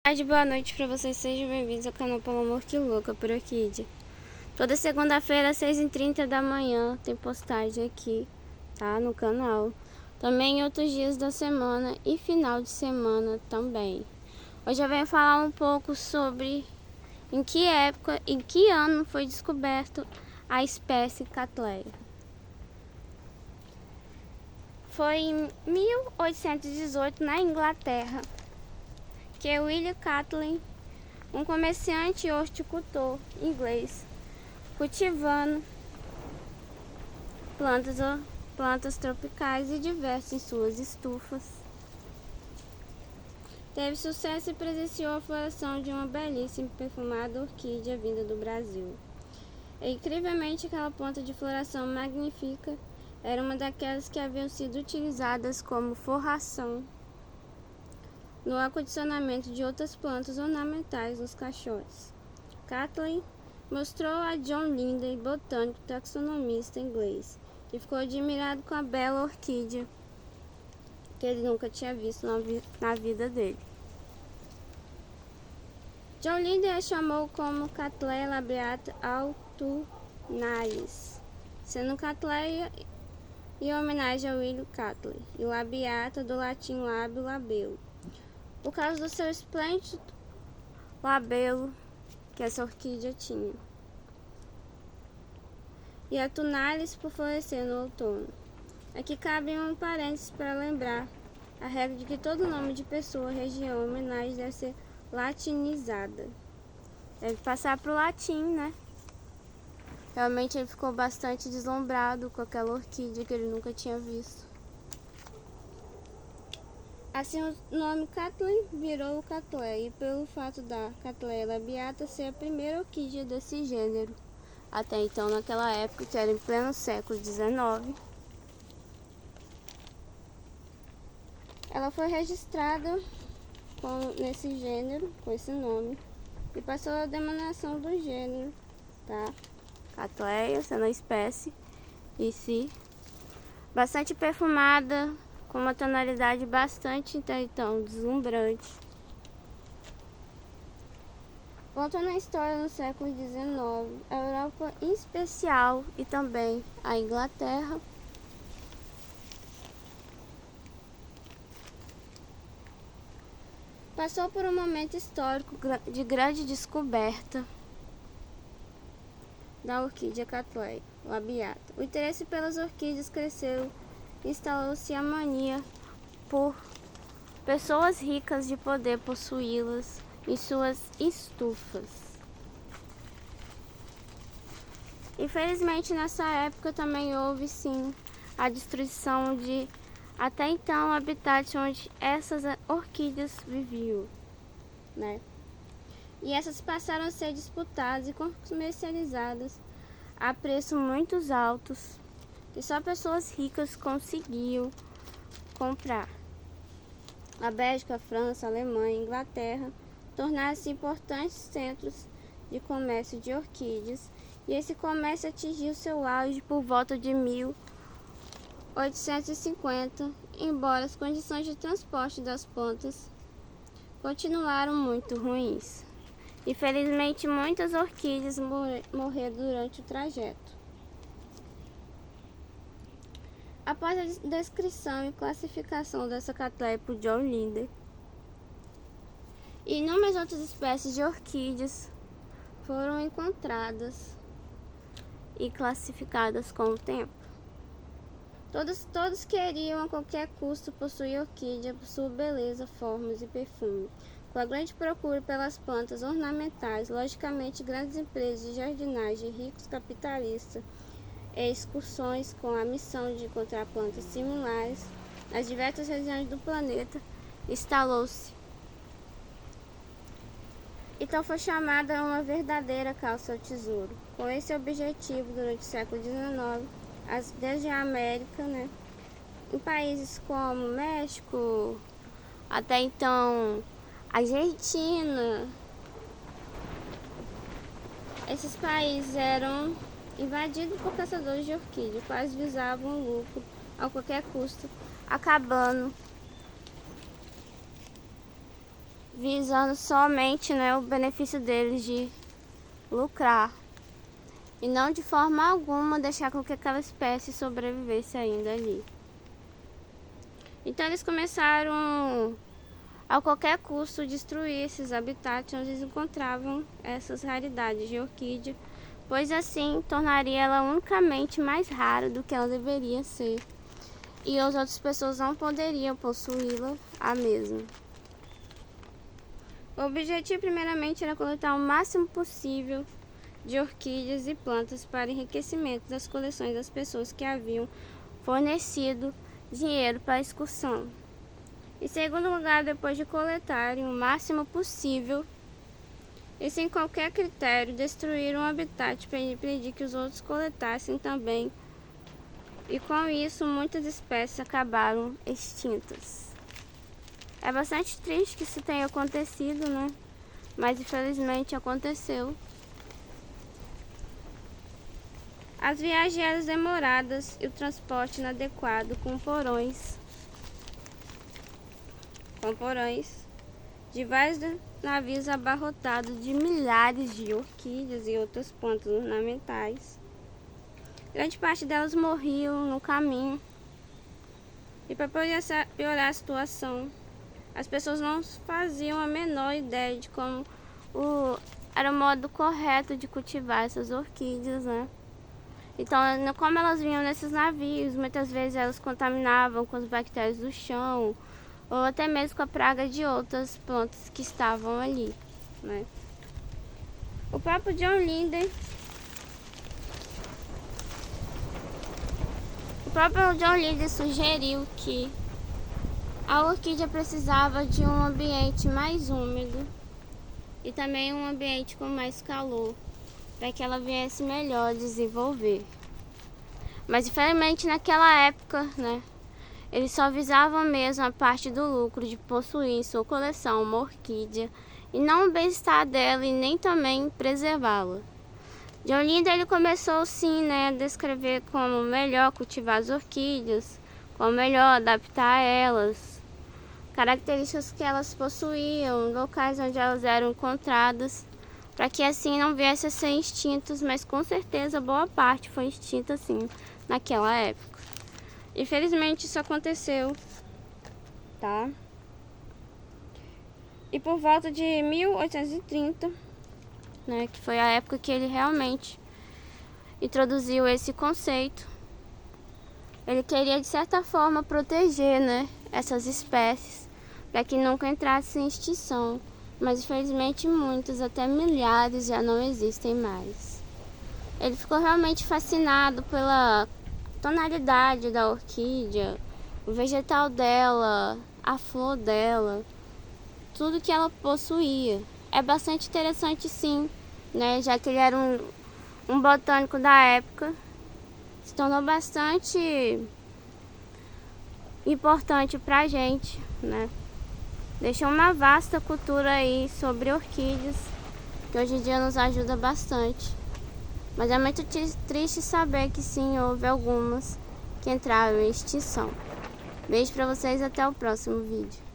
Boa noite pra vocês, sejam bem-vindos ao canal Pelo Amor Que Louca por Orquídea. Toda segunda-feira, às 6h30 da manhã, tem postagem aqui, tá? No canal. Também em outros dias da semana e final de semana também. Hoje eu venho falar um pouco sobre em que época, em que ano foi descoberto a espécie Cattleya. Foi em 1818, na Inglaterra, que William Catlin, um comerciante e horticultor inglês, cultivando plantas tropicais e diversas em suas estufas, teve sucesso e presenciou a floração de uma belíssima e perfumada orquídea vinda do Brasil. E, incrivelmente, aquela planta de floração magnífica era uma daquelas que haviam sido utilizadas como forração no acondicionamento de outras plantas ornamentais nos caixotes. Catlin mostrou a John Lindley, botânico taxonomista inglês, que ficou admirado com a bela orquídea que ele nunca tinha visto na vida dele. John Lindley a chamou como Cattleya labiata autumnalis, sendo Cattleya em homenagem a William Catlin, e labiata do latim lábio, labelo, por causa do seu esplêndido labelo que essa orquídea tinha, e a tunalis por florescer no outono. Aqui cabe um parênteses para lembrar a regra de que todo nome de pessoa, região, homenagem deve ser latinizada. Deve passar para o latim, né? Realmente ele ficou bastante deslumbrado com aquela orquídea que ele nunca tinha visto. Assim, o nome Catlin virou Cattleya, e pelo fato da Cattleya labiata ser a primeira orquídea desse gênero, até então, naquela época, que era em pleno século XIX, ela foi registrada nesse gênero, com esse nome, e passou a denominação do gênero, tá? Cattleya, sendo a espécie em si, bastante perfumada, com uma tonalidade bastante, então, deslumbrante. Voltando à história, no século XIX, a Europa em especial e também a Inglaterra passou por um momento histórico de grande descoberta da orquídea Cattleya labiata. O interesse pelas orquídeas cresceu e instalou-se a mania por pessoas ricas de poder possuí-las em suas estufas. Infelizmente, nessa época também houve sim a destruição de até então habitats onde essas orquídeas viviam, né? E essas passaram a ser disputadas e comercializadas a preços muito altos, que só pessoas ricas conseguiam comprar. A Bélgica, a França, a Alemanha e a Inglaterra tornaram-se importantes centros de comércio de orquídeas, e esse comércio atingiu seu auge por volta de 1850, embora as condições de transporte das plantas continuaram muito ruins. Infelizmente, muitas orquídeas morreram durante o trajeto. Após a descrição e classificação dessa Cattleya por John Lindley, inúmeras outras espécies de orquídeas foram encontradas e classificadas com o tempo. Todos queriam a qualquer custo possuir orquídea por sua beleza, formas e perfume. Com a grande procura pelas plantas ornamentais, logicamente grandes empresas de jardinagem, ricos capitalistas e excursões com a missão de encontrar plantas similares nas diversas regiões do planeta, instalou-se. Então foi chamada uma verdadeira caça ao tesouro. Com esse objetivo, durante o século XIX, desde a América, né, em países como México, até então Argentina, esses países eram invadidos por caçadores de orquídea, quais visavam lucro a qualquer custo, acabando visando somente, né, o benefício deles de lucrar e não de forma alguma deixar com que aquela espécie sobrevivesse ainda ali. Então eles começaram a qualquer custo destruir esses habitats onde eles encontravam essas raridades de orquídea, pois assim tornaria ela unicamente mais rara do que ela deveria ser, e as outras pessoas não poderiam possuí-la a mesma. O objetivo primeiramente era coletar o máximo possível de orquídeas e plantas para enriquecimento das coleções das pessoas que haviam fornecido dinheiro para a excursão. Em segundo lugar, depois de coletarem o máximo possível e sem qualquer critério, destruíram o habitat para impedir que os outros coletassem também, e com isso muitas espécies acabaram extintas. É bastante triste que isso tenha acontecido, né? Mas infelizmente aconteceu. As viagens eram demoradas e o transporte inadequado com porões de vários navios abarrotados de milhares de orquídeas e outras plantas ornamentais. Grande parte delas morriam no caminho. E para piorar a situação, as pessoas não faziam a menor ideia de como era o modo correto de cultivar essas orquídeas, né? Então, como elas vinham nesses navios, muitas vezes elas contaminavam com as bactérias do chão, ou até mesmo com a praga de outras plantas que estavam ali, né? O próprio John Linder sugeriu que a orquídea precisava de um ambiente mais úmido e também um ambiente com mais calor, para que ela viesse melhor desenvolver. Mas infelizmente naquela época, né, eles só visavam mesmo a parte do lucro de possuir em sua coleção uma orquídea e não o bem-estar dela e nem também preservá-la. John Linder ele começou sim, né, a descrever como melhor cultivar as orquídeas, como melhor adaptar a elas, características que elas possuíam, locais onde elas eram encontradas, para que assim não viesse a ser extintos, mas com certeza boa parte foi extinta sim naquela época. Infelizmente isso aconteceu, tá? E por volta de 1830, né, que foi a época que ele realmente introduziu esse conceito, ele queria de certa forma proteger, né, essas espécies para que nunca entrassem em extinção, mas infelizmente muitas, até milhares, já não existem mais. Ele ficou realmente fascinado pela tonalidade da orquídea, o vegetal dela, a flor dela, tudo que ela possuía. É bastante interessante sim, né? Já que ele era um botânico da época, se tornou bastante importante pra gente, né? Deixou uma vasta cultura aí sobre orquídeas, que hoje em dia nos ajuda bastante. Mas é muito triste saber que sim, houve algumas que entraram em extinção. Beijo pra vocês e até o próximo vídeo.